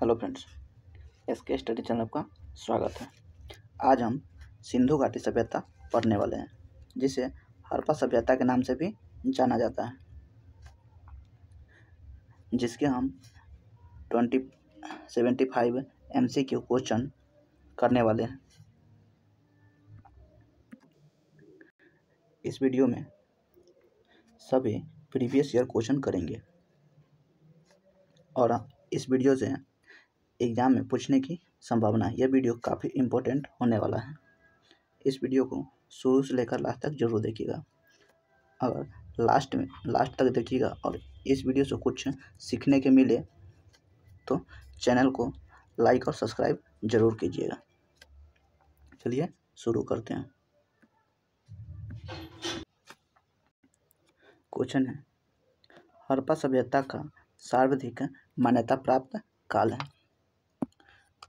Hello friends, SK study channel का स्वागत है। आज हम सिंधु घाटी सभ्यता पढ़ने वाले हैं, जिसे हड़प्पा सभ्यता के नाम से भी जाना जाता है, जिसके हम 75 MCQ क्वेश्चन करने वाले हैं। इस वीडियो में सभी प्रीवियस ईयर क्वेश्चन करेंगे और इस वीडियो से एग्ज़ाम में पूछने की संभावना है। यह वीडियो काफ़ी इम्पोर्टेंट होने वाला है। इस वीडियो को शुरू से लेकर लास्ट तक जरूर देखिएगा। अगर लास्ट तक देखिएगा और इस वीडियो से कुछ सीखने के मिले तो चैनल को लाइक और सब्सक्राइब जरूर कीजिएगा। चलिए शुरू करते हैं। क्वेश्चन है, हड़प्पा सभ्यता का सर्वाधिक मान्यता प्राप्त काल है।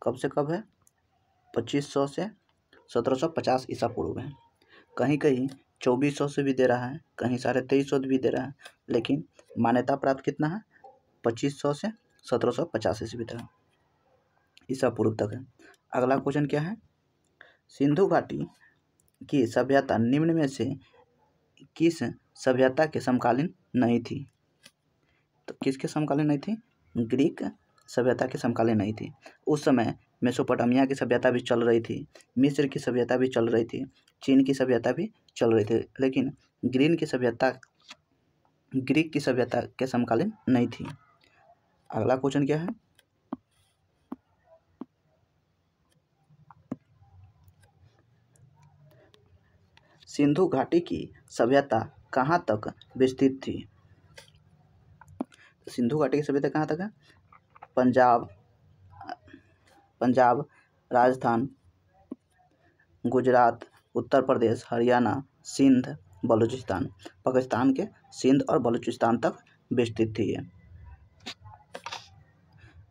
कब से कब है? 2500 से 1750 ईसा पूर्व है। कहीं कहीं 2400 से भी दे रहा है, कहीं 2350 भी दे रहा है, लेकिन मान्यता प्राप्त कितना है? 2500 से 1750 ईस्वी तक, ईसा पूर्व तक है। अगला क्वेश्चन क्या है? सिंधु घाटी की सभ्यता निम्न में से किस सभ्यता के समकालीन नहीं थी? तो किसके समकालीन नहीं थी? ग्रीक सभ्यता के समकालीन नहीं थी। उस समय मेसोपोटामिया की सभ्यता भी चल रही थी, मिस्र की सभ्यता भी चल रही थी, चीन की सभ्यता भी चल रही थी, लेकिन ग्रीक की सभ्यता के समकालीन नहीं थी। अगला क्वेश्चन क्या है? सिंधु घाटी की सभ्यता कहाँ तक विस्तृत थी? सिंधु घाटी की सभ्यता कहाँ तक है? पंजाब, राजस्थान, गुजरात, उत्तर प्रदेश, हरियाणा, सिंध, बलूचिस्तान, पाकिस्तान के सिंध और बलूचिस्तान तक विस्तृत थी।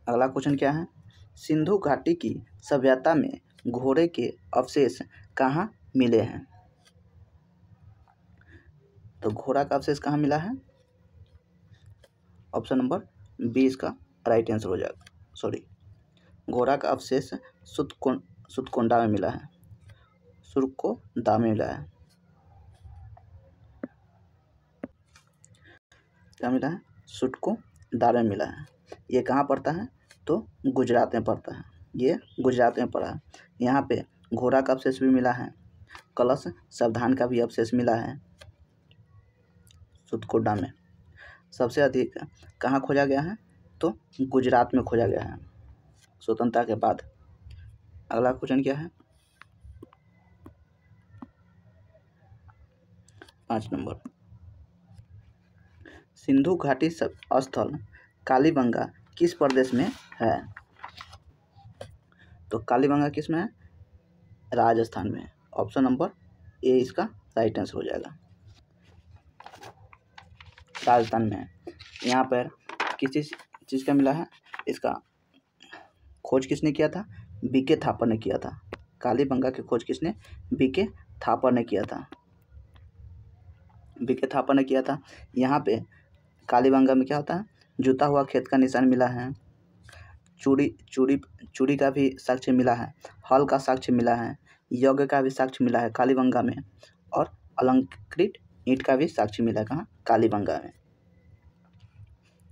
अगला क्वेश्चन क्या है? सिंधु घाटी की सभ्यता में घोड़े के अवशेष कहाँ मिले हैं? तो घोड़ा का अवशेष कहाँ मिला है? ऑप्शन नंबर 20 का राइट आंसर हो जाएगा। घोड़ा का अवशेष सुतकोंडा में मिला है, सुरकोदा में मिला है। क्या मिला है? सुटकोदा में मिला है। ये कहाँ पड़ता है? तो गुजरात में पड़ता है। ये गुजरात में पड़ा है। यहाँ पे घोड़ा का अवशेष भी मिला है, कलश सावधान का भी अवशेष मिला है सुतकोडा में। सबसे अधिक कहाँ खोजा गया है? तो गुजरात में खोजा गया है स्वतंत्रता के बाद। अगला क्वेश्चन क्या है? 5 नंबर, सिंधु घाटी स्थल कालीबंगा किस प्रदेश में है? तो कालीबंगा किस में है? राजस्थान में। ऑप्शन नंबर ए इसका राइट आंसर हो जाएगा। राजस्थान में है। यहाँ पर किस चीज़ का मिला है? इसका खोज किसने किया था? बीके थापर ने किया था। कालीबंगा की खोज किसने? बीके थापर ने किया था। बीके थापर ने किया था। यहाँ पे कालीबंगा में क्या होता है? जुता हुआ खेत का निशान मिला है, चूड़ी का भी साक्ष्य मिला है, हल का साक्ष्य मिला है, यज्ञ का भी साक्ष्य मिला है कालीबंगा में, और अलंकृत ईंट का भी साक्ष्य मिला है। कहाँ? कालीबंगा में।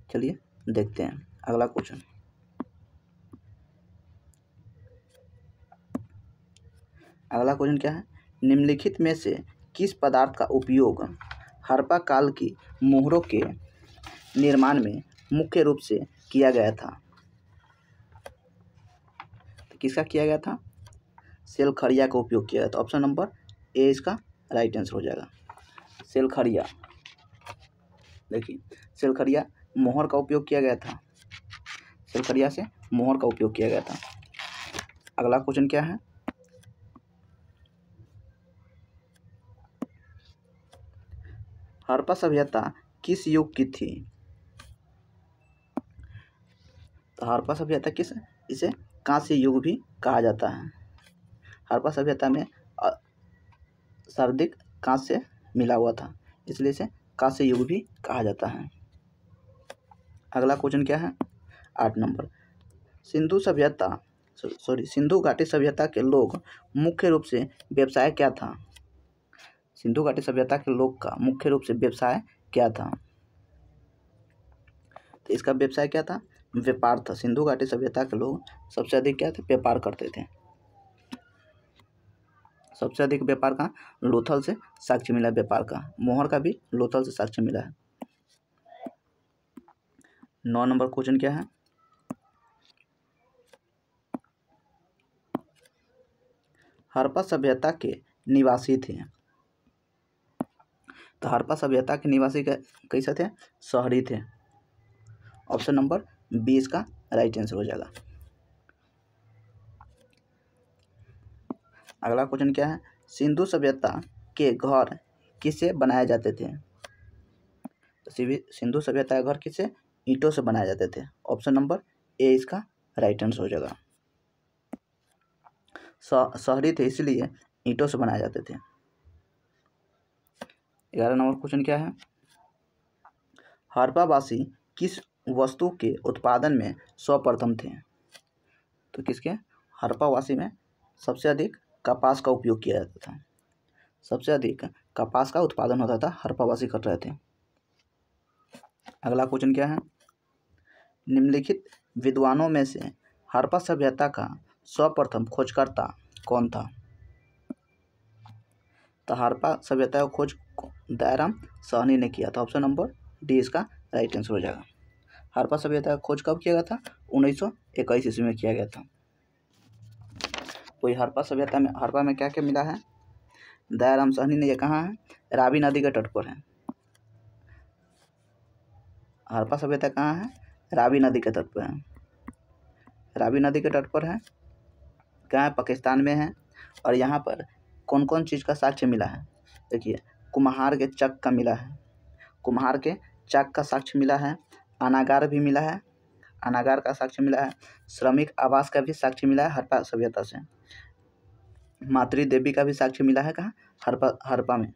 चलिए देखते हैं अगला क्वेश्चन। अगला क्वेश्चन क्या है? निम्नलिखित में से किस पदार्थ का उपयोग हड़प्पा काल की मोहरों के निर्माण में मुख्य रूप से किया गया था? तो किसका किया गया था? सेलखड़िया का उपयोग किया गया था। ऑप्शन नंबर ए इसका राइट आंसर हो जाएगा। सेलखड़िया, देखिए सेलखड़िया मोहर का उपयोग किया गया था। सेलखड़िया से मोहर का उपयोग किया गया था। अगला क्वेश्चन क्या है? हड़प्पा सभ्यता किस युग की थी? तो हड़प्पा सभ्यता इसे कांस्य युग भी कहा जाता है। हड़प्पा सभ्यता में सर्वाधिक कांस्य मिला हुआ था, इसलिए इसे कांस्य युग भी कहा जाता है। अगला क्वेश्चन क्या है? 8 नंबर, सिंधु घाटी सभ्यता के लोग मुख्य रूप से व्यवसाय क्या था? सिंधु घाटी सभ्यता के लोग का मुख्य रूप से व्यवसाय क्या था? तो इसका व्यवसाय क्या था? व्यापार था। सिंधु घाटी सभ्यता के लोग सबसे अधिक क्या थे? व्यापार करते थे। सबसे अधिक व्यापार का लोथल से साक्ष्य मिला, व्यापार का। मोहर का भी लोथल से साक्ष्य मिला है। 9 नंबर क्वेश्चन क्या है? हड़प्पा सभ्यता के निवासी थे। तो हड़प्पा सभ्यता के निवासी कैसे थे? शहरी थे। ऑप्शन नंबर 20 का राइट आंसर हो जाएगा। अगला क्वेश्चन क्या है? सिंधु सभ्यता के घर किससे बनाए जाते थे? तो सिंधु सभ्यता के घर किससे? ईंटों से बनाए जाते थे। ऑप्शन नंबर ए इसका राइट आंसर हो जाएगा। शहरी थे इसलिए ईंटों से बनाए जाते थे। 11 नंबर क्वेश्चन क्या है? हड़प्पावासी किस वस्तु के उत्पादन में सर्वप्रथम थे? तो किसके? हड़प्पावासी में सबसे अधिक कपास का उपयोग किया जाता था। सबसे अधिक कपास का उत्पादन होता था, हड़प्पावासी कर रहे थे। अगला क्वेश्चन क्या है? निम्नलिखित विद्वानों में से हड़प्पा सभ्यता का सर्वप्रथम खोजकर्ता कौन था? तो हड़प्पा सभ्यता का खोज दयाराम साहनी ने किया था। ऑप्शन नंबर डी इसका राइट आंसर हो जाएगा। हड़प्पा सभ्यता का खोज कब किया गया था? 1921 ईस्वी में किया गया था। कोई हड़प्पा सभ्यता में, हड़प्पा में क्या क्या मिला है? दयाराम साहनी ने, यह कहाँ है? रावी नदी के तट पर है। हड़प्पा सभ्यता कहाँ है? रावी नदी के तट पर है। रावी नदी के तट पर है। कहाँ है? पाकिस्तान में है। और यहाँ पर कौन कौन चीज़ का साक्ष्य मिला है? देखिए, कुम्हार के चक का मिला है। कुम्हार के चक का साक्ष्य मिला है। अनागार भी मिला है। अनागार का साक्ष्य मिला है। श्रमिक आवास का भी साक्ष्य मिला है हड़प्पा सभ्यता से। मातृ देवी का भी साक्ष्य मिला है। कहाँ? हड़प्पा में।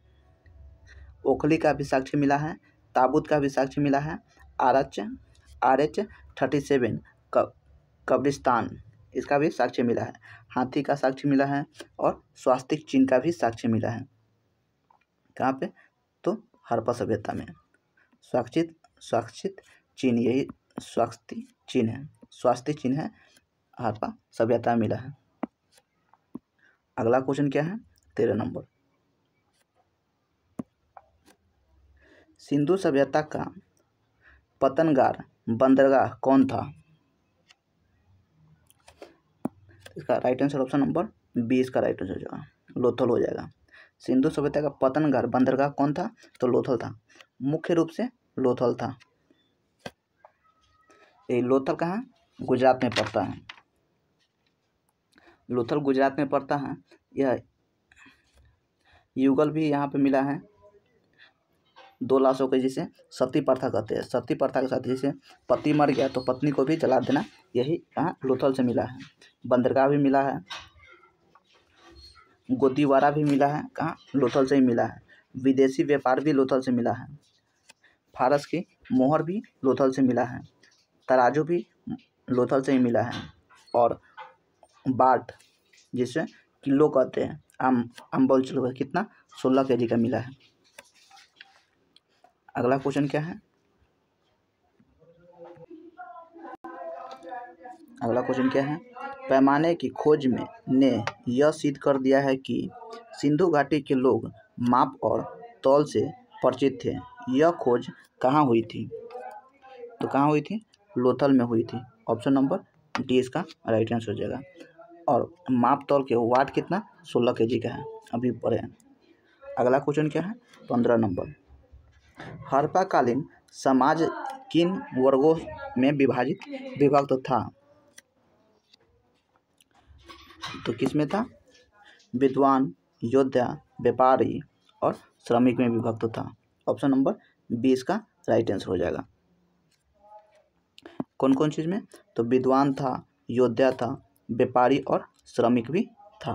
ओखली का भी साक्ष्य मिला है। ताबूत का भी साक्ष्य मिला है। RH-37 कब्रिस्तान, इसका भी साक्ष्य मिला है। हाथी का साक्ष्य मिला है और स्वास्तिक चिन्ह का भी साक्ष्य मिला है। कहाँ पे? तो हड़प्पा सभ्यता में स्वास्तिक चिन्ह, यही स्वास्तिक चिन्ह है। स्वास्तिक चिन्ह है, हड़प्पा सभ्यता में मिला है। अगला क्वेश्चन क्या है? 13 नंबर। सिंधु सभ्यता का पतनगार बंदरगाह कौन था? इसका राइट आंसर ऑप्शन नंबर 20 का राइट आंसर हो जाएगा, लोथल हो जाएगा। सिंधु सभ्यता का पतनगार बंदरगाह कौन था? तो लोथल था। मुख्य रूप से लोथल था। ये लोथल कहाँ? गुजरात में पड़ता है। लोथल गुजरात में पड़ता है। यह युगल भी यहाँ पे मिला है। 2 लाशों के, जिसे सती प्रथा कहते हैं। सती प्रथा के साथ जैसे पति मर गया तो पत्नी को भी जला देना, यही कहाँ? लोथल से मिला है। बंदरगाह भी मिला है। गोदीवारा भी मिला है। कहाँ? लोथल से ही मिला है। विदेशी व्यापार भी लोथल से मिला है। फारस की मोहर भी लोथल से मिला है। तराजू भी लोथल से ही मिला है। और बाट, जिसे किलो कहते हैं, अम्बल चलो, कितना? 16 kg का मिला है। अगला क्वेश्चन क्या है? अगला क्वेश्चन क्या है? पैमाने की खोज में ने यह सिद्ध कर दिया है कि सिंधु घाटी के लोग माप और तौल से परिचित थे। यह खोज कहाँ हुई थी? तो कहाँ हुई थी? लोथल में हुई थी। ऑप्शन नंबर डी इसका राइट आंसर हो जाएगा। और माप तौल के वाट कितना? 16 kg का है, अभी पढ़े हैं। अगला क्वेश्चन क्या है? 15 नंबर। हड़प्पाकालीन समाज किन वर्गों में विभक्त था? तो किस में था? विद्वान, योद्धा, व्यापारी और श्रमिक में विभक्त था। ऑप्शन नंबर 20 का राइट आंसर हो जाएगा। कौन कौन चीज़ में? तो विद्वान था, योद्धा था, व्यापारी और श्रमिक भी था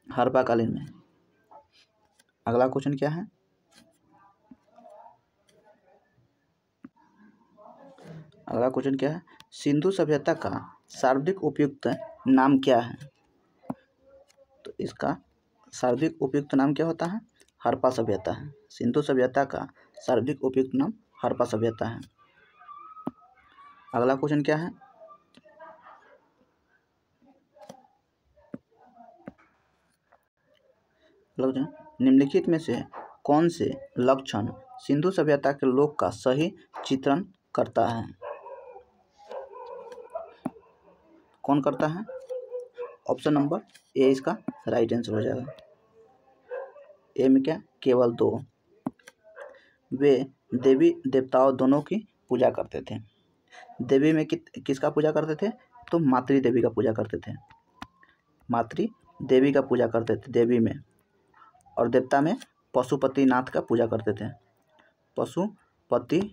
हड़प्पाकालीन में। अगला क्वेश्चन क्या है? अगला क्वेश्चन क्या है, सिंधु सभ्यता का सर्वाधिक उपयुक्त नाम क्या है? तो इसका सर्वाधिक उपयुक्त नाम क्या होता है? हड़प्पा सभ्यता है। सिंधु सभ्यता का सर्वाधिक उपयुक्त नाम हड़प्पा सभ्यता है। अगला क्वेश्चन क्या है, निम्नलिखित में से कौन से लक्षण सिंधु सभ्यता के लोग का सही चित्रण करता है? कौन करता है? ऑप्शन नंबर ए इसका राइट आंसर हो जाएगा। ए में क्या? केवल 2। वे देवी देवताओं दोनों की पूजा करते थे। देवी में किसका पूजा करते थे? तो मातृ देवी का पूजा करते थे। मातृ देवी का पूजा करते थे देवी में। और देवता में पशुपतिनाथ का पूजा करते थे। पशुपतिनाथ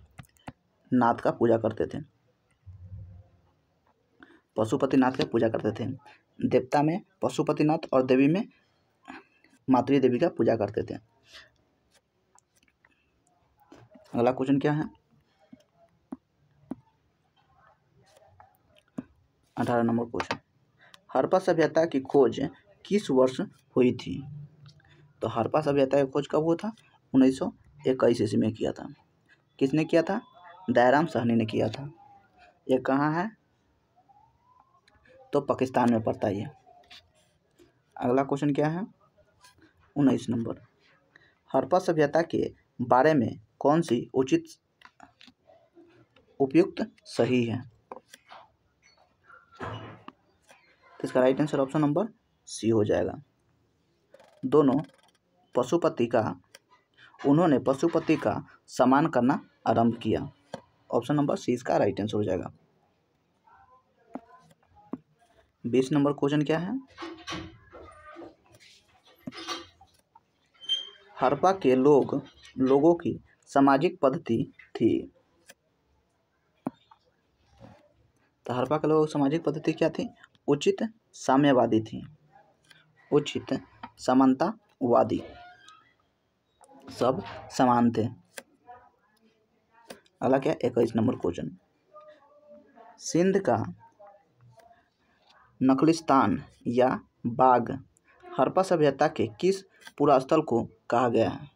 का पूजा करते थे। पशुपतिनाथ का पूजा करते थे। देवता में पशुपतिनाथ और देवी में मातृ देवी का पूजा करते थे। अगला क्वेश्चन क्या है, 18 नंबर क्वेश्चन, हड़प्पा सभ्यता की खोज किस वर्ष हुई थी? तो हड़प्पा सभ्यता की खोज कब हुआ था? 1921 ईस्वी में किया था। किसने किया था? दयाराम साहनी ने किया था। ये कहाँ है? तो पाकिस्तान में पड़ता है ये। अगला क्वेश्चन क्या है, 19 नंबर, हड़प्पा सभ्यता के बारे में कौन सी उचित उपयुक्त सही है? तो इसका right answer option number C हो जाएगा। उन्होंने पशुपति का सम्मान करना आरंभ किया। ऑप्शन नंबर सी इसका राइट आंसर हो जाएगा। 20 नंबर क्वेश्चन क्या है, हड़प्पा के लोगों की सामाजिक पद्धति थी। तो हड़प्पा के लोगों की सामाजिक पद्धति क्या थी? उचित साम्यवादी थी। उचित समानतावादी, सब समान थे। अगला क्या? 21 नंबर क्वेश्चन, सिंध का नखलिस्तान या बाग हड़प्पा सभ्यता के किस पुरास्थल को कहा गया है?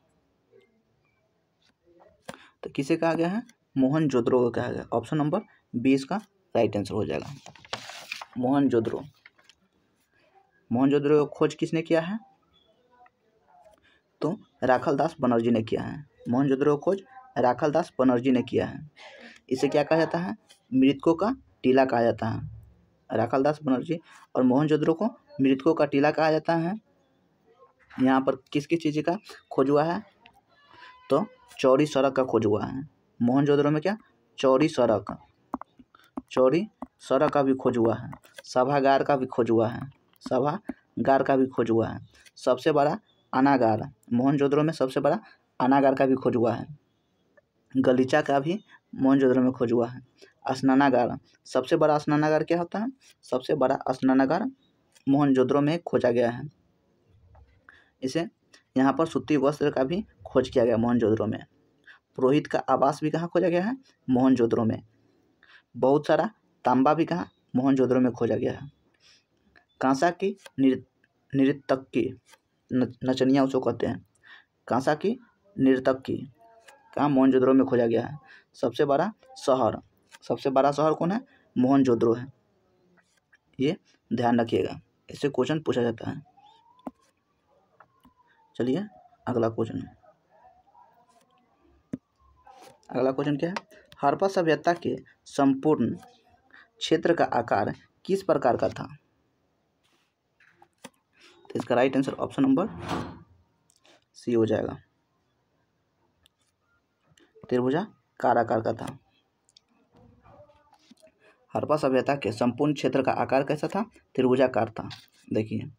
तो किसे कहा गया है? मोहनजोदड़ो को कहा गया। ऑप्शन नंबर 20 का राइट आंसर हो जाएगा। मोहनजोदड़ो की खोज किसने किया है? तो राखालदास बनर्जी ने किया है। मोहनजोदड़ो की खोज राखालदास बनर्जी ने किया है। इसे क्या कहा जाता है? मृतकों का टीला कहा जाता है। राखालदास बनर्जी और मोहनजोदड़ो को मृतकों का टीला कहा जाता है। यहाँ पर किस किस चीज़ का खोज हुआ है? तो चौड़ी सड़क का खोज हुआ है। मोहनजोदड़ो में क्या? चौड़ी सड़क का भी खोज हुआ है। सभागार का भी खोज हुआ है। सबसे बड़ा अनागार, मोहनजोदड़ो में सबसे बड़ा अनागार का भी खोज हुआ है। गलीचा का भी मोहनजोदड़ो में खोज हुआ है। स्नानागार, सबसे बड़ा स्नानागार क्या होता है? सबसे बड़ा स्नानागार मोहनजोदड़ो में खोजा गया है। इसे यहाँ पर सूती वस्त्र का भी खोज किया गया मोहनजोदड़ो में। पुरोहित का आवास भी कहाँ खोजा गया है? मोहनजोदड़ो में। बहुत सारा तांबा भी कहाँ? मोहनजोदड़ो में खोजा गया है। कांसा की नर्तकी, नचनिया उसको कहते हैं। कांसा की नर्तकी कहाँ? मोहनजोदड़ो में खोजा गया है। सबसे बड़ा शहर कौन है? मोहनजोदड़ो है। ये ध्यान रखिएगा, इससे क्वेश्चन पूछा जाता है। चलिए अगला क्वेश्चन क्या है, हड़प्पा सभ्यता के संपूर्ण क्षेत्र का आकार किस प्रकार का था? तो इसका right answer option number C हो जाएगा। त्रिभुजाकार आकार का था। हड़प्पा सभ्यता के संपूर्ण क्षेत्र का आकार कैसा था? त्रिभुजाकार था। देखिए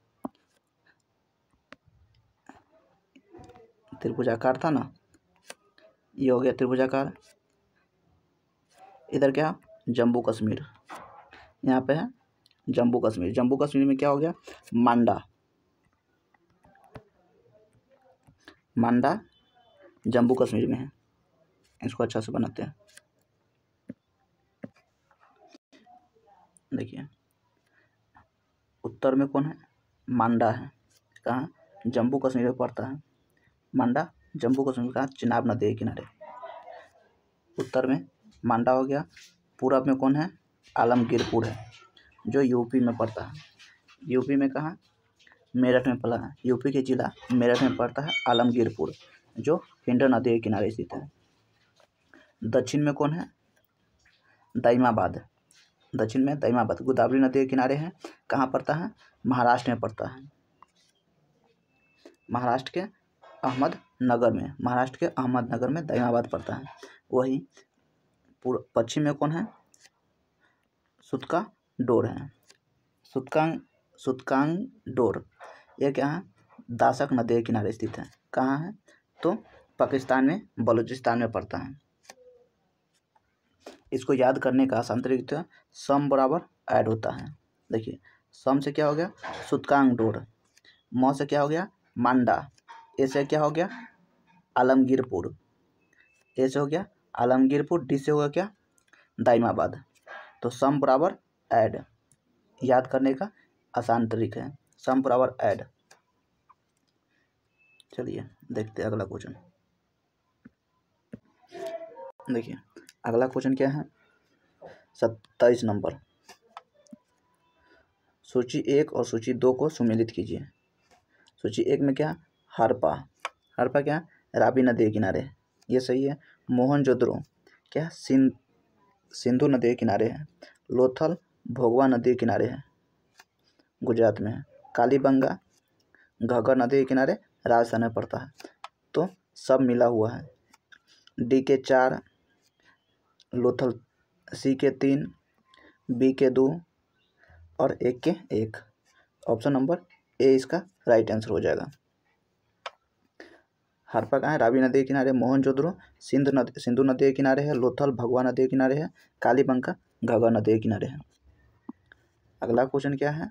त्रिभुजाकार था ना, ये हो गया त्रिभुजाकार। इधर क्या? जम्मू कश्मीर, यहाँ पे है जम्मू कश्मीर। जम्मू कश्मीर में क्या हो गया? मांडा जम्मू कश्मीर में है। इसको अच्छा से बनाते हैं। देखिए उत्तर में कौन है, मांडा है। कहाँ, जम्मू कश्मीर में पड़ता है मांडा, जम्मू कश्मीर का चिनाब नदी के किनारे। उत्तर में मांडा हो गया। पूरब में कौन है, आलमगीरपुर है जो यूपी में पड़ता है। यूपी में कहाँ, मेरठ में पड़ा है। यूपी के जिला मेरठ में पड़ता है आलमगीरपुर जो पिंडर नदी के किनारे स्थित है। दक्षिण में कौन है, दाइमाबाद। दक्षिण में दाइमाबाद गोदावरी नदी के किनारे है। कहाँ पड़ता है, महाराष्ट्र में पड़ता है। महाराष्ट्र के अहमदनगर में दाइमाबाद पड़ता है। वही पश्चिम में कौन है, सुतका डोर है। सुतकांग डोर यह क्या है, दासक नदी के किनारे स्थित है। कहाँ है, तो पाकिस्तान में बलूचिस्तान में पड़ता है। इसको याद करने का आसान तरीका सम बराबर ऐड होता है। देखिए सम से क्या हो गया, सुतकांग डोर, म से क्या हो गया, मांडा, ए से क्या हो गया, आलमगीरपुर, ए से हो गया आलमगीरपुर, डी से होगा क्या, दाइमाबाद। तो सम बराबर ऐड याद करने का आसान तरीका है, सम बराबर ऐड। चलिए देखते हैं अगला क्वेश्चन। देखिए अगला क्वेश्चन क्या है, 27 नंबर। सूची 1 और सूची 2 को सुमेलित कीजिए। सूची 1 में क्या, हड़प्पा। हड़प्पा क्या, रावी नदी के किनारे, ये सही है। मोहनजोदड़ो क्या, सिंधु नदी के किनारे है। लोथल भोगवा नदी के किनारे है, गुजरात में है। कालीबंगा घग्गर नदी के किनारे राजस्थान में पड़ता है। तो सब मिला हुआ है। डी के 4, लोथल सी के 3, बी के 2 और ए के 1। ऑप्शन नंबर ए इसका राइट आंसर हो जाएगा। हड़प्पा कहाँ है, रावी नदी के किनारे। मोहनजोदड़ो सिंधु नदी के किनारे है। लोथल भगवा नदी के किनारे है। कालीबंगा घग्गर नदी के किनारे है। अगला क्वेश्चन क्या है,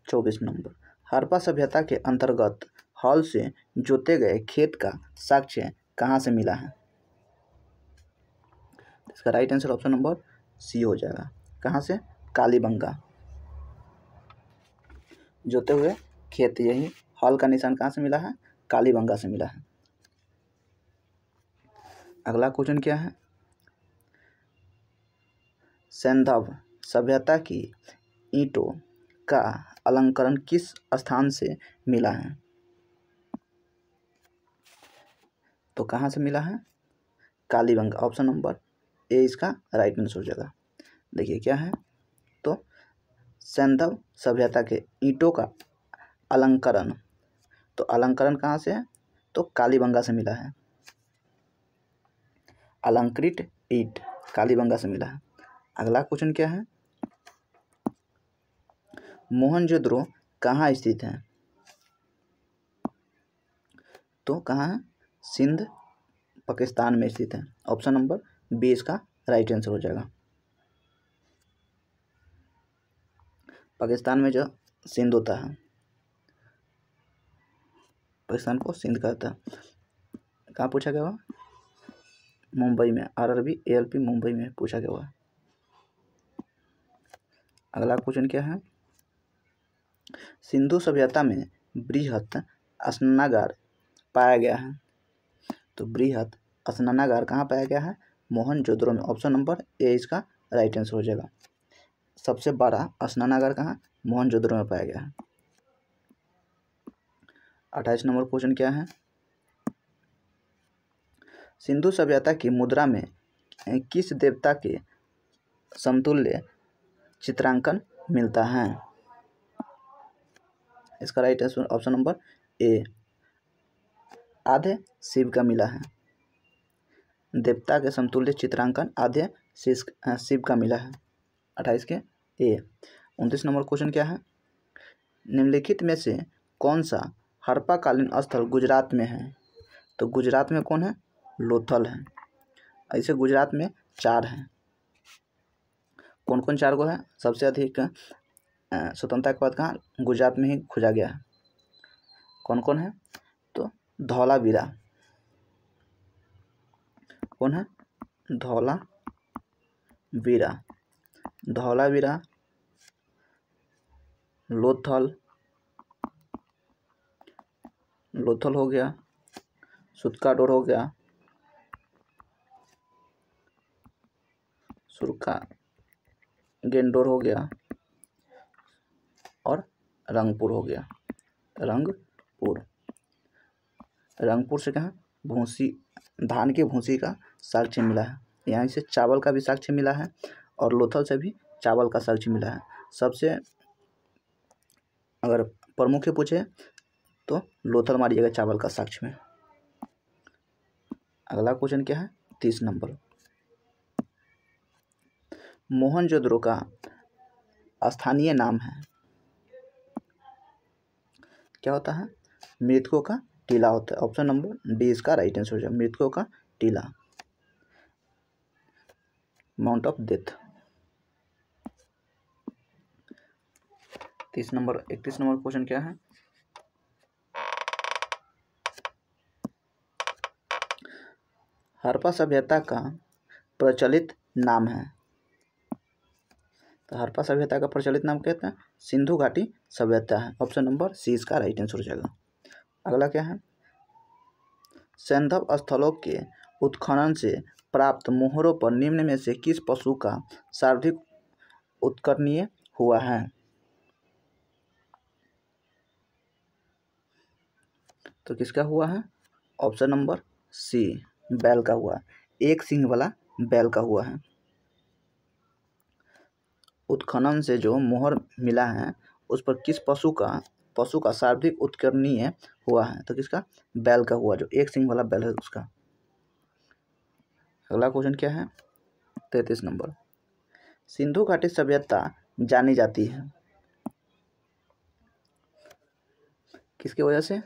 24 नंबर। हड़प्पा सभ्यता के अंतर्गत हल से जोते गए खेत का साक्ष्य कहाँ से मिला है। इसका right answer option number C हो जाएगा। कहाँ से, कालीबंगा। जोते हुए खेत, यही हल का निशान कहाँ से मिला है, कालीबंगा से मिला है। अगला क्वेश्चन क्या है, सैंधव सभ्यता की ईंटों का अलंकरण किस स्थान से मिला है। तो कहाँ से मिला है, कालीबंगा। ऑप्शन नंबर ए इसका राइट आंसर हो जाएगा। देखिए क्या है, तो सैंधव सभ्यता के ईंटों का अलंकरण, तो अलंकरण कहाँ से है, तो कालीबंगा से मिला है। अलंकृत ईंट कालीबंगा से मिला है। अगला क्वेश्चन क्या है, मोहनजोदड़ो कहाँ स्थित है। तो कहाँ है, सिंध पाकिस्तान में स्थित है। ऑप्शन नंबर बी इसका राइट आंसर हो जाएगा। पाकिस्तान में जो सिंध होता है, पाकिस्तान को सिंध कहता है। कहाँ पूछा गया हुआ, मुंबई में। आरआरबी एएलपी मुंबई में पूछा गया हुआ। अगला क्वेश्चन क्या है, सिंधु सभ्यता में बृहत स्नानागार पाया गया है। तो बृहत स्नानागार कहाँ पाया गया है, मोहनजोदड़ो में। ऑप्शन नंबर ए इसका राइट आंसर हो जाएगा। सबसे बड़ा स्नानागार कहाँ, मोहनजोदड़ो में पाया गया है। 28 नंबर क्वेश्चन क्या है, सिंधु सभ्यता की मुद्रा में किस देवता के समतुल्य चित्रांकन मिलता है। इसका right answer option number A, आधे शिव का मिला है। देवता के समतुल्य चित्रांकन आधे शिव का मिला है। 28 के ए। 29 नंबर क्वेश्चन क्या है, निम्नलिखित में से कौन सा हड़प्पा कालीन स्थल गुजरात में है। तो गुजरात में कौन है, लोथल है। ऐसे गुजरात में 4 हैं। कौन कौन 4 को है, सबसे अधिक स्वतंत्रता के बाद कहाँ, गुजरात में ही खोजा गया है। कौन कौन है, तो धौलावीरा, कौन है, धौलावीरा, वीरा, धौलावीरा, लोथल, लोथल हो गया, सुतकाडोर हो गया, सुरखा गेंडोर हो गया और रंगपुर हो गया। रंगपुर से कहाँ भूसी, धान की भूसी का साक्ष्य मिला है। यहाँ से चावल का भी साक्ष्य मिला है और लोथल से भी चावल का साक्ष्य मिला है। सबसे अगर प्रमुख पूछे तो लोथल मारिएगा चावल का साक्ष्य में। अगला क्वेश्चन क्या है 30 नंबर। मोहनजोदड़ो का स्थानीय नाम है, क्या होता है? मृतकों का टीला होता है। ऑप्शन नंबर डी इसका राइट आंसर हो जाएगा, मृतकों का टीला, mount of death. 31 number question क्या है? हड़प्पा सभ्यता का प्रचलित नाम है, तो हड़प्पा सभ्यता का प्रचलित नाम कहते हैं सिंधु घाटी सभ्यता है। ऑप्शन नंबर सी इसका राइट आंसर हो जाएगा। अगला क्या है? सैंधव स्थलों के उत्खनन से प्राप्त मोहरों पर निम्न में से किस पशु का सर्वाधिक उत्कर्षणीय हुआ है? तो किसका हुआ है? ऑप्शन नंबर सी बैल का हुआ है, एक सींग वाला बैल का हुआ है। उत्खनन से जो मोहर मिला है उस पर किस पशु का सर्वाधिक उत्कर्षणीय हुआ है? तो किसका? बैल का हुआ, जो एक सींग वाला बैल है उसका। अगला क्वेश्चन क्या है 33 नंबर। सिंधु घाटी सभ्यता जानी जाती है किसकी वजह से?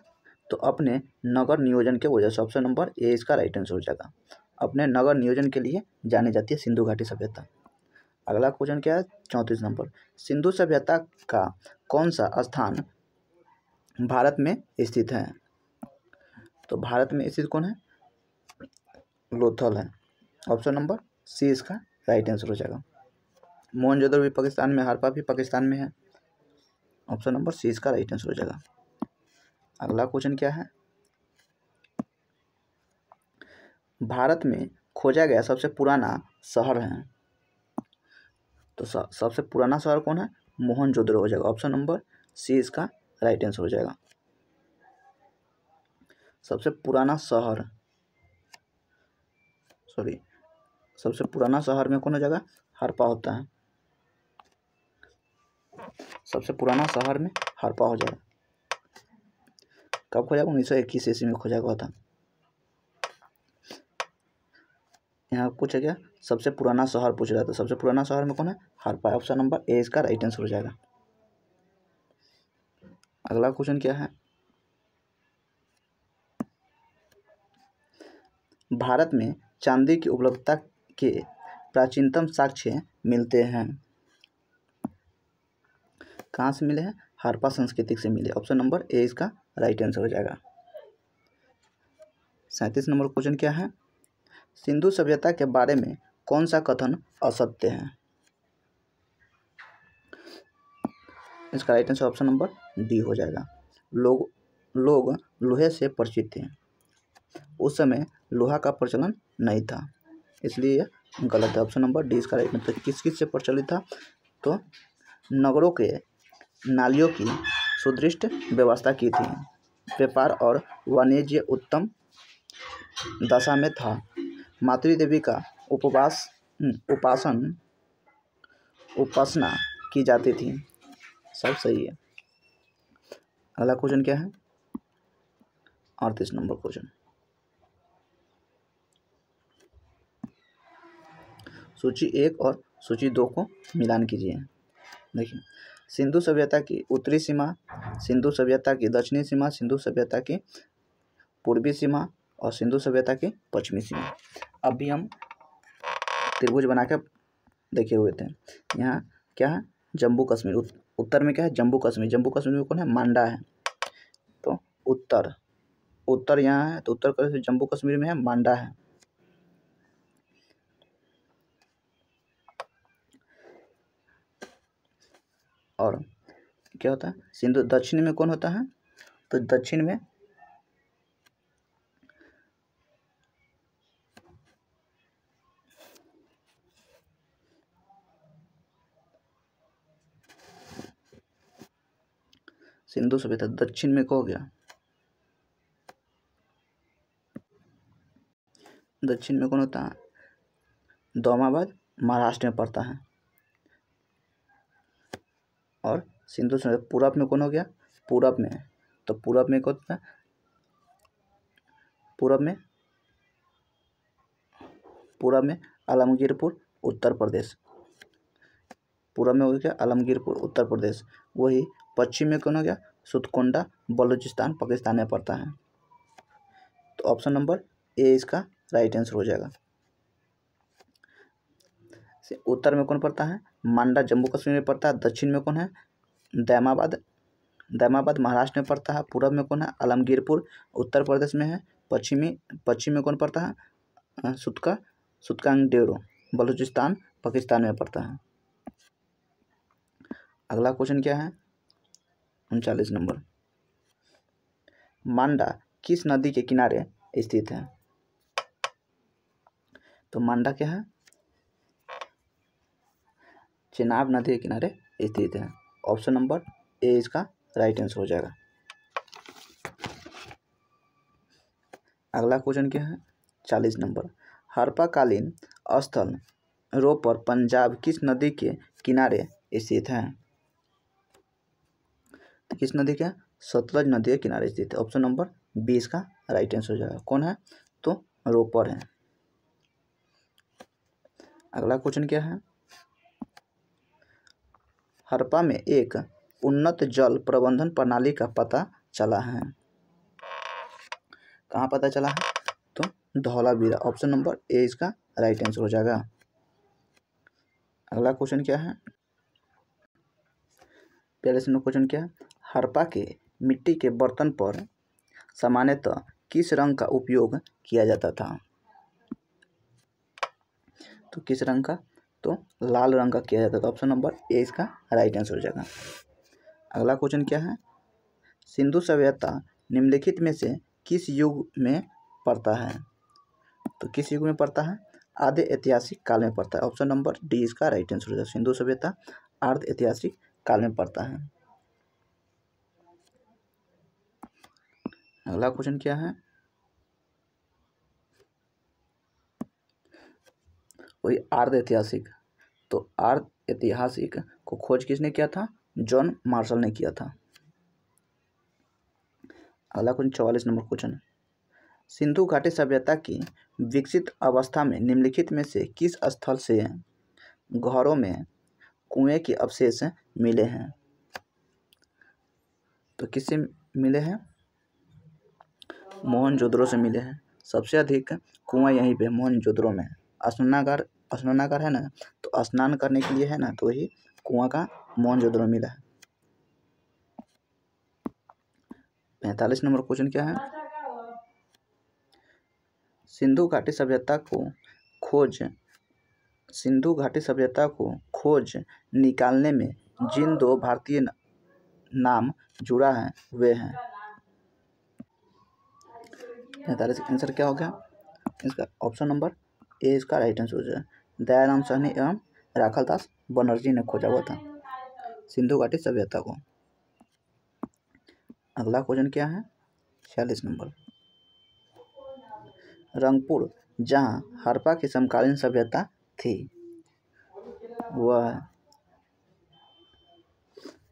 तो अपने नगर नियोजन के वजह से। ऑप्शन नंबर ए इसका राइट आंसर हो जाएगा, अपने नगर नियोजन के लिए जानी जाती है सिंधु घाटी सभ्यता। अगला क्वेश्चन क्या है 34 नंबर। सिंधु सभ्यता का कौन सा स्थान भारत में स्थित है? तो भारत में स्थित कौन है? लोथल है। ऑप्शन नंबर सी इसका राइट आंसर हो जाएगा। मोहनजोदड़ो भी पाकिस्तान में, हड़प्पा भी पाकिस्तान में है। ऑप्शन नंबर सी इसका राइट आंसर हो जाएगा। अगला क्वेश्चन क्या है? भारत में खोजा गया सबसे पुराना शहर है, तो सबसे पुराना शहर कौन है? मोहनजोदड़ो हो जाएगा। ऑप्शन नंबर सी इसका राइट आंसर हो जाएगा। सबसे पुराना शहर में कौन हो जाएगा? हड़प्पा होता है। सबसे पुराना शहर में हड़प्पा हो जाएगा। कब खोजा? 1921 ईस्वी में खोजा गया था। यहाँ पूछा गया सबसे पुराना शहर पूछ रहा था, सबसे पुराना शहर में कौन है? हड़प्पा। ऑप्शन नंबर ए इसका राइट आंसर हो जाएगा। अगला क्वेश्चन क्या है? भारत में चांदी की उपलब्धता के प्राचीनतम साक्ष्य मिलते हैं, कहाँ से मिले हैं? हड़प्पा संस्कृति से मिले। ऑप्शन नंबर ए इसका राइट आंसर हो जाएगा। 37 नंबर क्वेश्चन क्या है? सिंधु सभ्यता के बारे में कौन सा कथन असत्य है? इसका right answer option number D हो जाएगा। लोग लोहे से परिचित थे, उस समय लोहा का प्रचलन नहीं था, इसलिए यह गलत है। ऑप्शन नंबर डी इसका राइट आंसर। किस से प्रचलित था? तो नगरों के नालियों की सुदृढ़ व्यवस्था की थी, व्यापार और वाणिज्य उत्तम दशा में था, मातृ देवी का उपासना की जाती थी। सब सही है। अगला क्वेश्चन क्या है 38 नंबर क्वेश्चन। सूची 1 और सूची 2 को मिलान कीजिए। देखिए, सिंधु सभ्यता की उत्तरी सीमा, सिंधु सभ्यता की दक्षिणी सीमा, सिंधु सभ्यता की पूर्वी सीमा और सिंधु सभ्यता की पश्चिमी सीमा। अभी हम त्रिभुज बना के देखे हुए थे। यहाँ क्या है? जम्मू कश्मीर। उत्तर में क्या है? जम्मू कश्मीर। जम्मू कश्मीर में कौन है? मांडा है। तो उत्तर यहाँ है, तो उत्तर प्रदेश जम्मू कश्मीर में है, मांडा है। और क्या होता है सिंधु। दक्षिण में कौन होता है, तो दक्षिण में सिंधु सभ्यता दक्षिण में हो गया, दक्षिण में कौन होता है, दोमाबाद महाराष्ट्र में पड़ता है। और सिंधु सभ्यता पूरब में कौन हो गया, पूरब में, तो पूरब में कौन होता है, पूरब में आलमगीरपुर उत्तर प्रदेश, पूरब में हो गया आलमगीरपुर उत्तर प्रदेश। वही पश्चिम में कौन हो गया, सुतकोंडा बलूचिस्तान पाकिस्तान में पड़ता है। तो ऑप्शन नंबर ए इसका राइट आंसर हो जाएगा। उत्तर में कौन पड़ता है, मांडा जम्मू कश्मीर में पड़ता है। दक्षिण में कौन है, दैमाबाद महाराष्ट्र में पड़ता है। पूरब में कौन है, आलमगीरपुर उत्तर प्रदेश में है। पश्चिम में कौन पड़ता है, सुतकांगडेरो बलूचिस्तान पाकिस्तान में पड़ता है। अगला क्वेश्चन क्या है, 39 नंबर। मांडा किस नदी के किनारे स्थित है, तो मांडा क्या है, चेनाब नदी के किनारे स्थित है। ऑप्शन नंबर ए इसका राइट आंसर हो जाएगा। अगला क्वेश्चन क्या है, 40 नंबर। हड़प्पाकालीन स्थल रोपर पंजाब किस नदी के किनारे स्थित है, तो किस नदी के, सतलज नदी के किनारे स्थित है। ऑप्शन नंबर बी इसका राइट आंसर हो जाएगा। कौन है, तो रोपर है। अगला क्वेश्चन क्या है, हड़प्पा में एक उन्नत जल प्रबंधन प्रणाली का पता चला है, कहाँ पता चला है, तो धौलावीरा। ऑप्शन नंबर ए इसका राइट आंसर हो जाएगा। अगला क्वेश्चन क्या है, 42 नंबर क्वेश्चन क्या है, हड़प्पा के मिट्टी के बर्तन पर सामान्यतः किस रंग का उपयोग किया जाता था, तो किस रंग का, तो लाल रंग का किया जाता था। ऑप्शन नंबर ए इसका राइट आंसर हो जाएगा। अगला क्वेश्चन क्या है, सिंधु सभ्यता निम्नलिखित में से किस युग में पड़ता है, तो किस युग में पड़ता है, आधे ऐतिहासिक काल में पड़ता है। ऑप्शन नंबर डी इसका राइट आंसर हो जाएगा। सिंधु सभ्यता अर्ध ऐतिहासिक काल में पड़ता है। अगला क्वेश्चन क्या है, वही अर्ध ऐतिहासिक, तो अर्ध ऐतिहासिक को खोज किसने किया था, जॉन मार्शल ने किया था। अगला क्वेश्चन 44 नंबर क्वेश्चन, सिंधु घाटी सभ्यता की विकसित अवस्था में निम्नलिखित में से किस स्थल से घरों में कुएं के अवशेष मिले हैं, तो किससे मिले हैं, मोहनजोदड़ो से मिले हैं। सबसे अधिक कुआं यहीं पे मोहनजोदड़ो में। स्नानागार है ना, तो स्नान करने के लिए है ना, तो वही कुआं का मोहनजोदड़ो मिला है। 45 नंबर क्वेश्चन क्या है, सिंधु घाटी सभ्यता को खोज निकालने में जिन दो भारतीय नाम जुड़ा है वे हैं। 45 आंसर क्या हो गया इसका, ऑप्शन नंबर ए इसका राइट आंसर हो जाए। दयाराम साहनी एवं राखालदास बनर्जी ने खोजा हुआ था सिंधु घाटी सभ्यता को। अगला क्वेश्चन क्या है, 46 नंबर। रंगपुर जहां हड़प्पा की समकालीन सभ्यता थी वह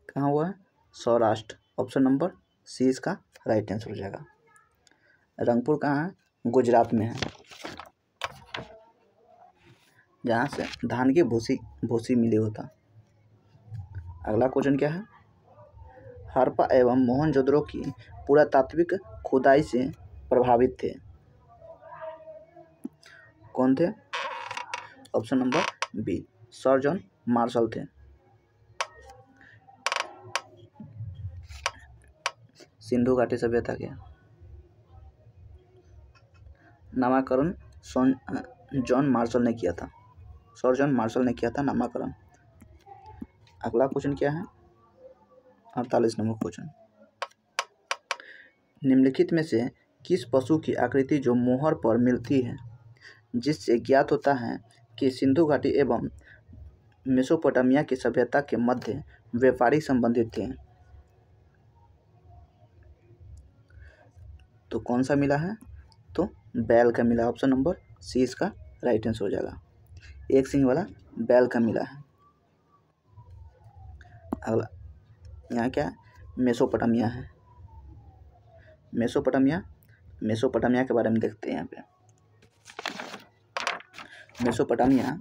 कहाँ हुआ है, सौराष्ट्र। ऑप्शन नंबर सी इसका राइट आंसर हो जाएगा। रंगपुर कहाँ है, गुजरात में है, जहाँ से धान की भूसी मिली होता। अगला क्वेश्चन क्या है, हड़प्पा एवं मोहनजोदड़ो की पुरातात्विक खुदाई से प्रभावित थे, कौन थे, option number B sir John Marshall थे। सिंधु घाटी सभ्यता के नामकरण जॉन मार्शल ने किया था, सर जॉन मार्शल ने किया था नामकरण। अगला क्वेश्चन क्या है, 48 नंबर क्वेश्चन, निम्नलिखित में से किस पशु की आकृति जो मोहर पर मिलती है जिससे ज्ञात होता है कि सिंधु घाटी एवं मेसोपोटामिया की सभ्यता के मध्य व्यापारिक संबंधित थे? तो कौन सा मिला है? तो बैल का मिला। ऑप्शन नंबर सी इसका राइट आंसर हो जाएगा। एक सिंह वाला बैल का मिला है। अगला यहाँ क्या है? मेसोपोटामिया है। मेसोपोटामिया के बारे में देखते हैं। यहाँ पे मेसोपोटामिया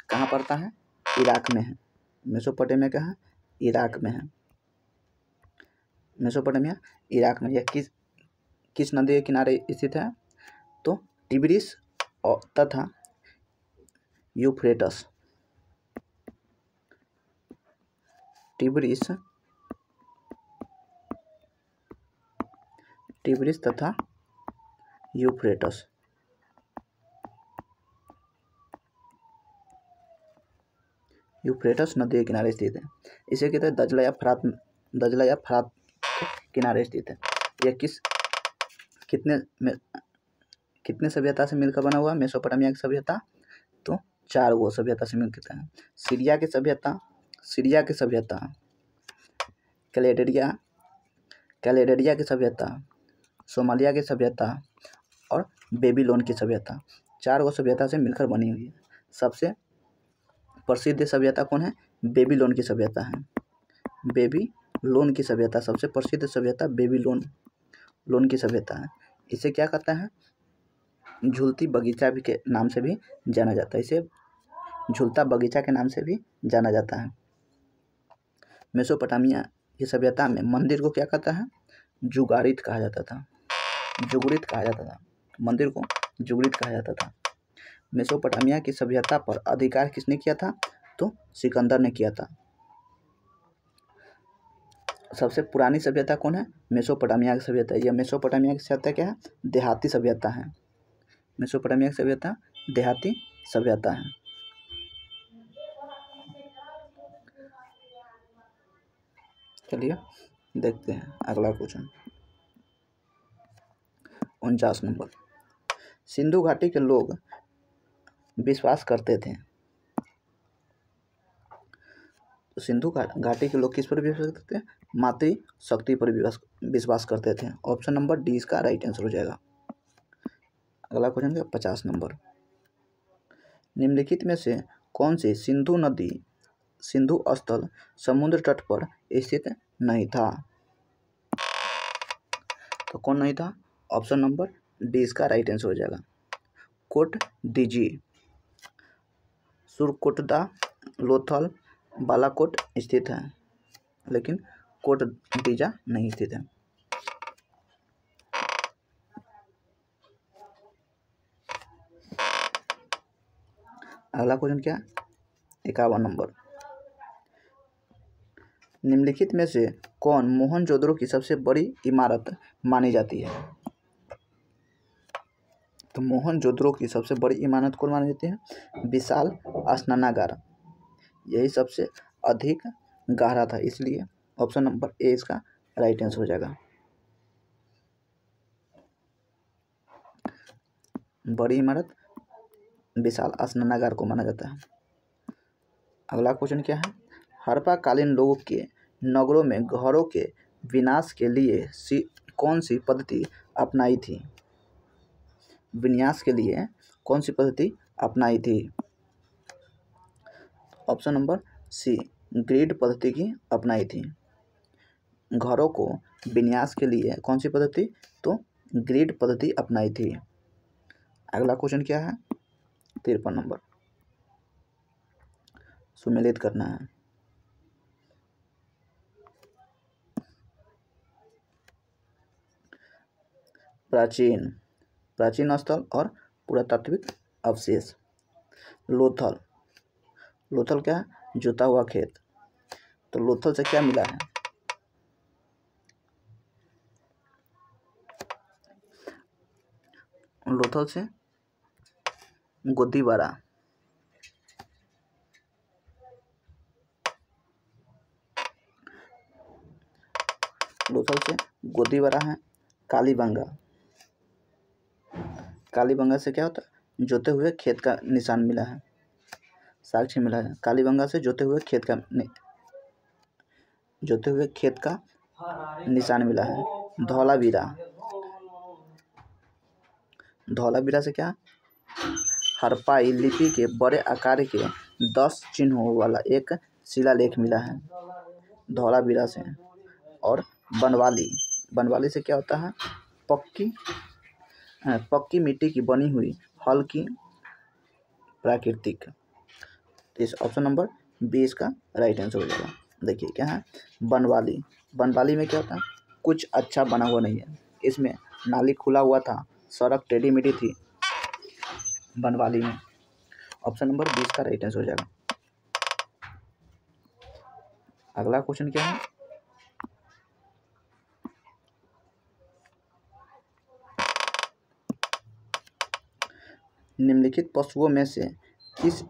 कहाँ पड़ता है? इराक में है। मेसोपोटामिया कहाँ? इराक में है। मेसोपोटामिया इराक में। यह किस नदी के किनारे स्थित है? तो टिग्रिस तथा यूफ्रेटस। टिग्रिस तथा यूफ्रेटस। यूफ्रेटस नदी के किनारे स्थित है। इसे कहते हैं दजला या फरात के किनारे स्थित है। यह कितने सभ्यता से मिलकर बना हुआ? मेसोपोटामिया की सभ्यता तो 4 वो सभ्यता से मिलकर है। सीरिया की सभ्यता, कैलेडरिया की सभ्यता, सोमालिया की सभ्यता और बेबीलोन की सभ्यता, 4 वो सभ्यता से मिलकर बनी हुई है। सबसे प्रसिद्ध सभ्यता कौन है? बेबीलोन की सभ्यता है। बेबीलोन की सभ्यता सबसे प्रसिद्ध सभ्यता बेबीलोन की सभ्यता है। इसे क्या कहता है? झूलती बगीचा भी के नाम से भी जाना जाता है। इसे झूलता बगीचा के नाम से भी जाना जाता है। मेसोपोटामिया की सभ्यता में मंदिर को क्या कहता है? जुगारित कहा जाता था। मंदिर को जुगरित कहा जाता था। मेसोपोटामिया की सभ्यता पर अधिकार किसने किया था? तो सिकंदर ने किया था। सबसे पुरानी सभ्यता कौन है? मेसोपोटामिया की सभ्यता। यह मेसोपोटामिया की सभ्यता क्या है? देहाती सभ्यता है। मेसोपोटामिया की सभ्यता देहाती सभ्यता है। चलिए देखते हैं अगला क्वेश्चन। 49 नंबर, सिंधु घाटी के लोग विश्वास करते थे। तो सिंधु घाटी के लोग किस पर विश्वास करते थे? मातृ शक्ति पर विश्वास करते थे। ऑप्शन नंबर डी इसका राइट आंसर हो जाएगा। अगला क्वेश्चन है 50 नंबर, निम्नलिखित में से कौन सी सिंधु स्थल समुद्र तट पर स्थित नहीं था? तो कौन नहीं था? ऑप्शन नंबर डी इसका राइट आंसर हो जाएगा। कोट दीजी, सुरकोटदा, लोथल, बालाकोट स्थित है, लेकिन कोट दीजा नहीं स्थित है। अगला क्वेश्चन क्या? 51 नंबर, निम्नलिखित में से कौन मोहनजोदड़ो की सबसे बड़ी इमारत मानी जाती है? तो मोहनजोदड़ो की सबसे बड़ी इमारत कौन मानी जाती है? विशाल स्नानागार। यही सबसे अधिक गहरा था, इसलिए ऑप्शन नंबर ए इसका राइट आंसर हो जाएगा। बड़ी इमारत विशाल स्नानागार को माना जाता है। अगला क्वेश्चन क्या है? हड़प्पा कालीन लोगों के नगरों में घरों के विनाश के लिए कौन सी पद्धति अपनाई थी? विन्यास के लिए कौन सी पद्धति अपनाई थी? ऑप्शन नंबर सी ग्रिड पद्धति की अपनाई थी। घरों को विन्यास के लिए कौन सी पद्धति? तो ग्रिड पद्धति अपनाई थी। अगला क्वेश्चन क्या है? 53 नंबर, सुमेलित करना है। प्राचीन स्थल और पुरातात्विक अवशेष। लोथल क्या है? जोता हुआ खेत। तो लोथल से क्या मिला है? लोथल से गोदीबारा, लोथल से गोदीवारा है। कालीबंगा, कालीबंगा से क्या होता है, जोते हुए खेत का निशान मिला है, साक्ष्य मिला है। कालीबंगा से जोते हुए खेत का निशान मिला है। धौलावीरा, धौलावीरा से क्या, हड़प्पाई लिपि के बड़े आकार के 10 चिन्हों वाला एक शिलालेख मिला है धौलावीरा से। और बनवाली, बनवाली से क्या होता है, पक्की मिट्टी की बनी हुई हल्की प्राकृतिक। इस ऑप्शन नंबर 20 का राइट आंसर हो जाएगा। देखिए क्या है, बनवाली, बनवाली में क्या होता है, कुछ अच्छा बना हुआ नहीं है, इसमें नाली खुला हुआ था, सड़क टेढ़ी मेढ़ी थी बनवाली में। ऑप्शन नंबर 20 का राइट आंसर हो जाएगा। अगला क्वेश्चन क्या है, निम्नलिखित पशुओं में से किस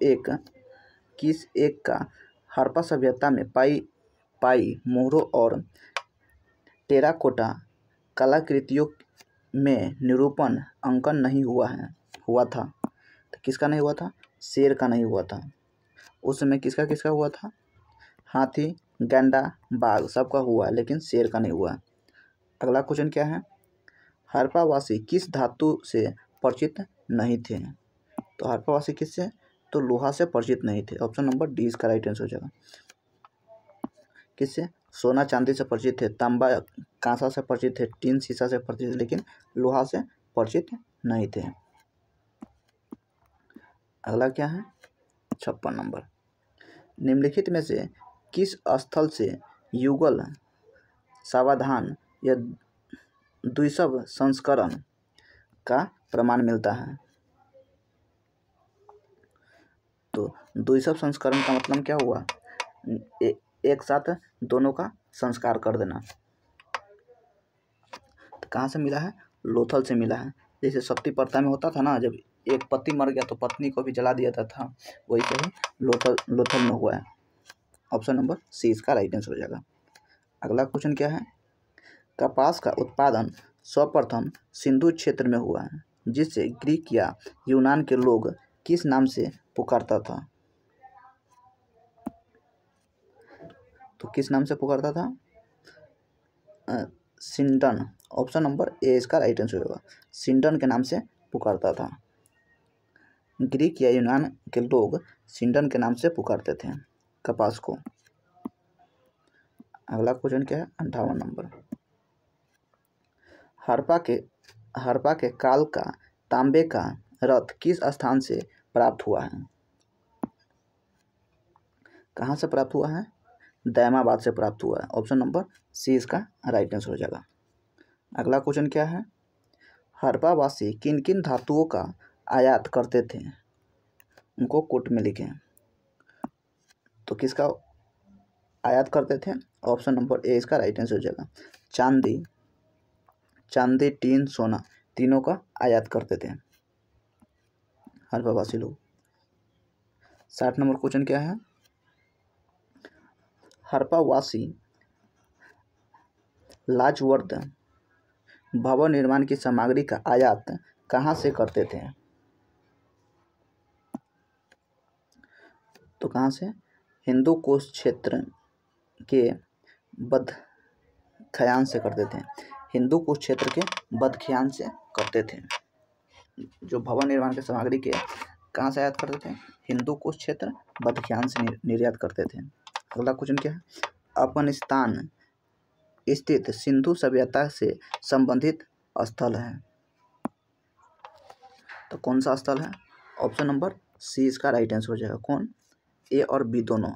एक का हड़प्पा सभ्यता में पाई मोहरों और टेराकोटा कलाकृतियों में निरूपण अंकन नहीं हुआ था। तो किसका नहीं हुआ था, शेर का नहीं हुआ था। उस समय किसका किसका हुआ था, हाथी, गैंडा, बाघ सबका हुआ, लेकिन शेर का नहीं हुआ। अगला क्वेश्चन क्या है, हड़प्पावासी किस धातु से परिचित नहीं थे। तो हड़प्पावासी किससे, तो लोहा से परिचित नहीं थे। ऑप्शन नंबर 20 का राइट आंसर हो जाएगा। किससे, सोना चांदी से परिचित थे, तांबा कांसा से परिचित थे, टीन शीशा से परिचित थे, लेकिन लोहा से परिचित नहीं थे। अगला क्या है, 56 नंबर, निम्नलिखित में से किस स्थल से युगल सावधान या द्विशव संस्करण का प्रमाण मिलता है। तो द्विशव संस्करण का मतलब क्या हुआ, एक साथ दोनों का संस्कार कर देना। तो कहाँ से मिला है, लोथल से मिला है। जैसे सती प्रथा में होता था ना, जब एक पति मर गया तो पत्नी को भी जला दिया था, वही से ही लोथल में हुआ है। ऑप्शन नंबर सी इसका राइट आंसर हो जाएगा। अगला क्वेश्चन क्या है, कपास का उत्पादन सर्वप्रथम सिंधु क्षेत्र में हुआ है, जिसे ग्रीक या यूनान के लोग किस नाम से पुकारता था। तो किस नाम से पुकारता था, सिंडन। ऑप्शन नंबर ए इसका राइट आंसर होगा, सिंडन के नाम से पुकारता था। ग्रीक या यूनान के लोग सिंडन के नाम से पुकारते थे कपास को। अगला क्वेश्चन क्या है, 58 नंबर, हड़प्पा के काल का तांबे का रथ किस स्थान से प्राप्त हुआ है। कहाँ से प्राप्त हुआ है, दैमाबाद से प्राप्त हुआ है। ऑप्शन नंबर सी इसका राइट आंसर हो जाएगा। अगला क्वेश्चन क्या है, हड़प्पावासी किन किन धातुओं का आयात करते थे, उनको कोट में लिखें। तो किसका आयात करते थे, ऑप्शन नंबर ए इसका राइट आंसर हो जाएगा। चांदी, टीन, सोना, तीनों का आयात करते थे हड़प्पावासी लोग। 60 नंबर क्वेश्चन क्या है, हड़प्पावासी लाजवर्द भवन निर्माण की सामग्री का आयात कहाँ से करते थे। तो कहाँ से, हिंदू कोश क्षेत्र के बदख्यान से करते थे। हिंदू कुश क्षेत्र के बदख्यान से करते थे। जो भवन निर्माण की सामग्री के कहाँ से आयात करते थे, हिंदू कुश क्षेत्र बदख्यान से निर्यात करते थे। अगला क्वेश्चन क्या है, अफगानिस्तान स्थित सिंधु सभ्यता से संबंधित स्थल है। तो कौन सा स्थल है, ऑप्शन नंबर सी इसका राइट आंसर हो जाएगा। कौन, ए और बी दोनों।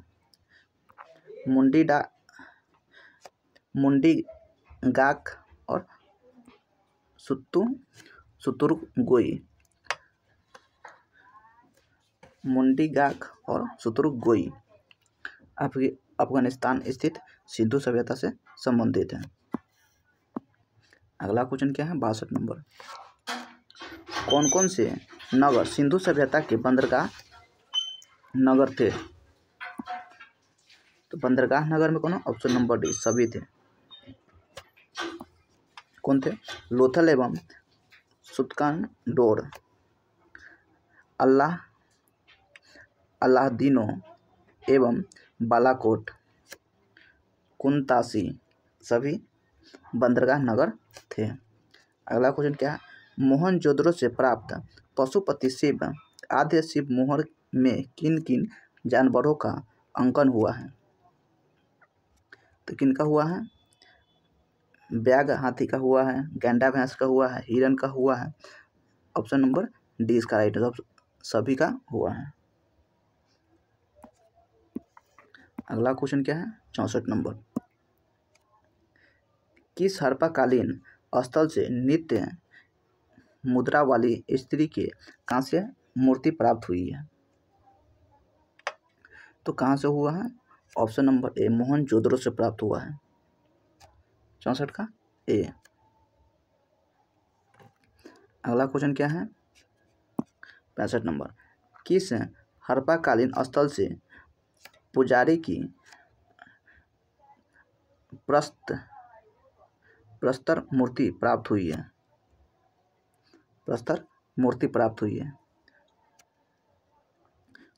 मुंडीगाक और सुतुरुगोई। मुंडीगाक और सुतुरुगोई अफगानिस्तान स्थित सिंधु सभ्यता से संबंधित है। अगला क्वेश्चन क्या है, 62 नंबर, कौन कौन से नगर सिंधु सभ्यता के बंदरगाह नगर थे। तो बंदरगाह नगर में कौन, ऑप्शन नंबर डी सभी थे। कौन थे? लोथल एवं सुत्कानडोर, अल्लाहदीनो एवं बालाकोट, कुंतासी सभी बंदरगाह नगर थे। अगला क्वेश्चन क्या है? मोहनजोदड़ो से प्राप्त पशुपति शिव आद्य शिव मोहर में किन किन जानवरों का अंकन हुआ है? तो किनका हुआ है? ब्याग हाथी का हुआ है, गैंडा भैंस का हुआ है, हिरन का हुआ है। ऑप्शन नंबर डी इसका राइट है, सभी का हुआ है। अगला क्वेश्चन क्या है? 64 नंबर। किस हड़प्पाकालीन स्थल से नित्य मुद्रा वाली स्त्री के कांस्य मूर्ति प्राप्त हुई है? तो कहाँ से हुआ है? ऑप्शन नंबर ए मोहनजोदड़ो से प्राप्त हुआ है। 64 का ए। अगला क्वेश्चन क्या है? 65 नंबर। किस हड़प्पाकालीन स्थल से पुजारी की प्रस्तर मूर्ति प्राप्त हुई है? प्रस्तर मूर्ति प्राप्त हुई है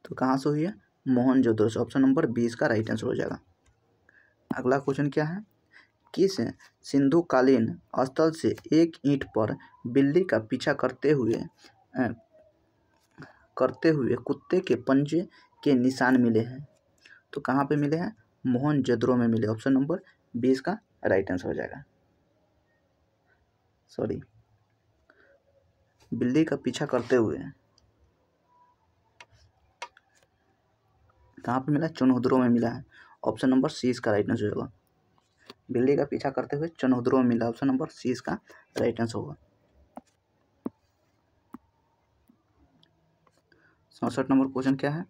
तो कहाँ से हुई है? मोहनजोदड़ो से। ऑप्शन नंबर 20 का राइट आंसर हो जाएगा। अगला क्वेश्चन क्या है? किस सिंधुकालीन स्थल से एक ईंट पर बिल्ली का पीछा करते हुए कुत्ते के पंजे के निशान मिले हैं? तो कहाँ पे मिले हैं? मोहनजोदड़ो में मिले। ऑप्शन नंबर 20 का राइट आंसर हो जाएगा। सॉरी, बिल्ली का पीछा करते हुए कहाँ पे मिला? चनहुद्रो में मिला है। ऑप्शन नंबर सी इसका राइट आंसर होगा। बिल्ली का पीछा करते हुए चनहुद्रो में मिला। ऑप्शन नंबर सी इसका राइट आंसर होगा। 67 नंबर क्वेश्चन क्या है?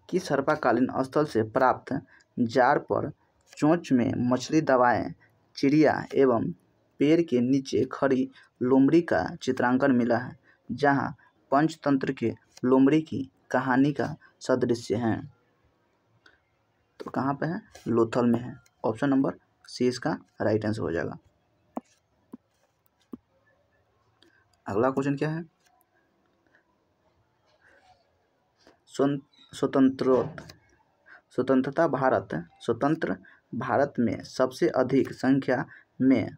किस हड़प्पाकालीन स्थल से प्राप्त जार पर चोंच में मछली दबाए चिड़िया एवं पेड़ के नीचे खड़ी लोमड़ी का चित्रांकन मिला है, जहां पंचतंत्र के लोमड़ी की कहानी का सदृश्य है? तो कहाँ पे है? लोथल में है। ऑप्शन नंबर सी इसका राइट आंसर हो जाएगा। अगला क्वेश्चन क्या है? स्वतंत्र भारत में सबसे अधिक संख्या में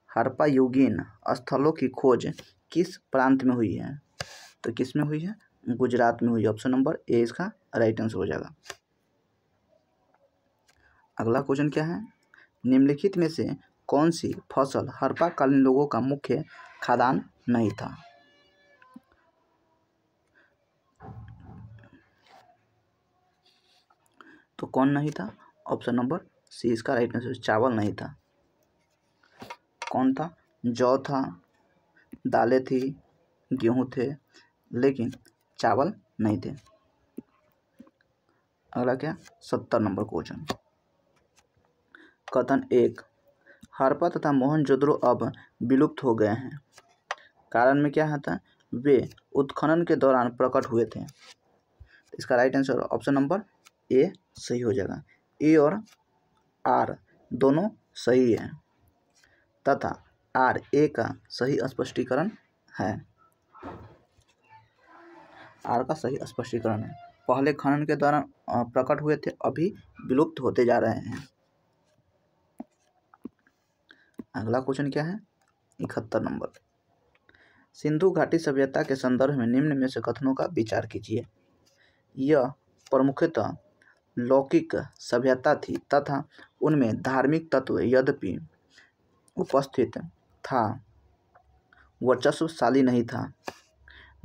हड़प्पायुगीन स्थलों की खोज किस प्रांत में हुई है? तो किस में हुई है? गुजरात में हुई। ऑप्शन नंबर ए इसका राइट आंसर हो जाएगा। अगला क्वेश्चन क्या है? निम्नलिखित में से कौन सी फसल हड़प्पाकालीन लोगों का मुख्य खाद्यान्न नहीं था? तो कौन नहीं था? ऑप्शन नंबर सी इसका राइट आंसर। चावल नहीं था। कौन था? जौ था, दालें थी, गेहूं थे, लेकिन चावल नहीं थे। अगला क्या? 70 नंबर क्वेश्चन। कथन 1, हड़प्पा तथा मोहनजोदड़ो अब विलुप्त हो गए हैं। कारण में क्या था? वे उत्खनन के दौरान प्रकट हुए थे। इसका right answer option number A सही हो जाएगा। ए और आर दोनों सही है तथा आर ए का सही स्पष्टीकरण है। आर का सही स्पष्टीकरण है। पहले खनन के दौरान प्रकट हुए थे, अभी विलुप्त होते जा रहे हैं। अगला क्वेश्चन क्या है? 71 नंबर। सिंधु घाटी सभ्यता के संदर्भ में निम्न में से कथनों का विचार कीजिए। यह प्रमुखतः लौकिक सभ्यता थी तथा उनमें धार्मिक तत्व यद्यपि उपस्थित था, वर्चस्वशाली नहीं था।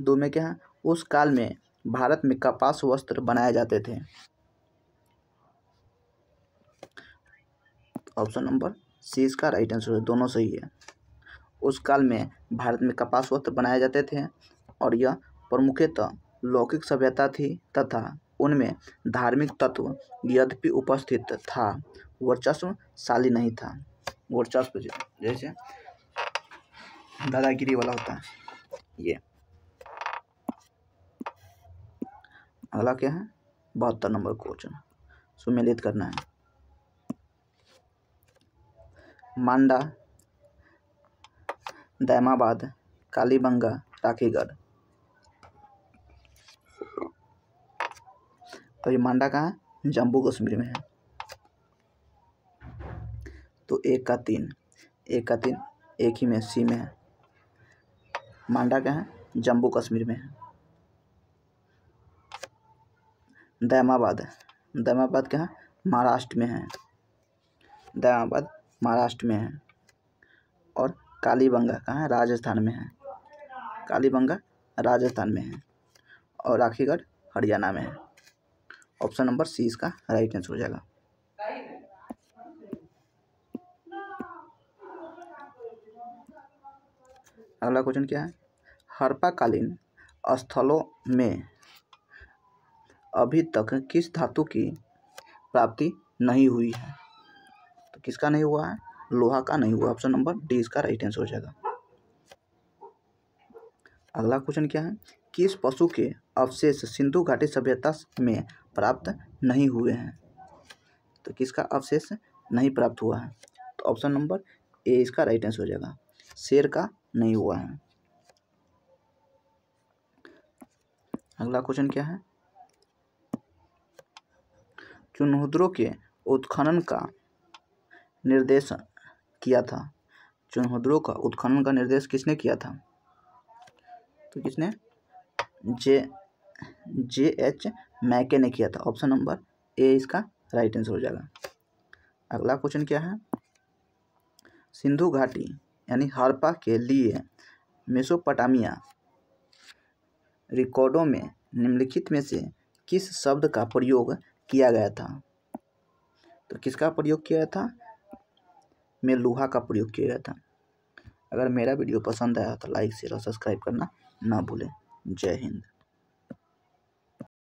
दो में क्या है? उस काल में भारत में कपास वस्त्र बनाए जाते थे। ऑप्शन नंबर सी इसका राइट आंसर है। दोनों सही है। उस काल में भारत में कपास वस्त्र बनाए जाते थे और यह प्रमुखतः लौकिक सभ्यता थी तथा उनमें धार्मिक तत्व यद्यपि उपस्थित था, वर्चस्वशाली नहीं था। वर्चस्व जैसे दादागिरी वाला होता है ये। अगला क्या है? 72 नंबर क्वेश्चन। सुमेलित करना है। मांडा, दैमाबाद, कालीबंगा, राखीगढ़। तो ये मांडा कहाँ है? जम्मू कश्मीर में है। तो 1 का 3, 1 का 3 एक ही में सी में है। मांडा क्या है? जम्मू कश्मीर में है। दैमाबाद, दैमाबाद क्या है? महाराष्ट्र में है। दैमाबाद महाराष्ट्र में है। और कालीबंगा कहाँ है? राजस्थान में है। कालीबंगा राजस्थान में है। और राखीगढ़ हरियाणा में है। ऑप्शन नंबर सी इसका राइट आंसर हो जाएगा। अगला क्वेश्चन क्या है? हड़प्पाकालीन स्थलों में अभी तक किस धातु की प्राप्ति नहीं हुई है? तो किसका नहीं हुआ है? लोहा का नहीं हुआ। ऑप्शन नंबर डी इसका राइट आंसर हो जाएगा। अगला क्वेश्चन क्या है? किस पशु के अवशेष सिंधु घाटी सभ्यता में प्राप्त नहीं हुए हैं? तो किसका अवशेष नहीं प्राप्त हुआ है? तो ऑप्शन नंबर ए इसका राइट आंसर हो जाएगा। शेर का नहीं हुआ है। अगला क्वेश्चन क्या है? चुनहुद्रों के उत्खनन का निर्देश किया था। चुनहुद्रों का उत्खनन का निर्देश किसने किया था? तो किसने? जे.एच. मैके ने किया था। ऑप्शन नंबर ए इसका राइट आंसर हो जाएगा। अगला क्वेश्चन क्या है? सिंधु घाटी यानी हड़प्पा के लिए मेसोपोटामिया रिकॉर्डों में निम्नलिखित में से किस शब्द का प्रयोग किया गया था? तो किसका प्रयोग किया था? में लोहा का प्रयोग किया गया था। अगर मेरा वीडियो पसंद आया तो लाइक शेयर और सब्सक्राइब करना ना भूलें। जय हिंद।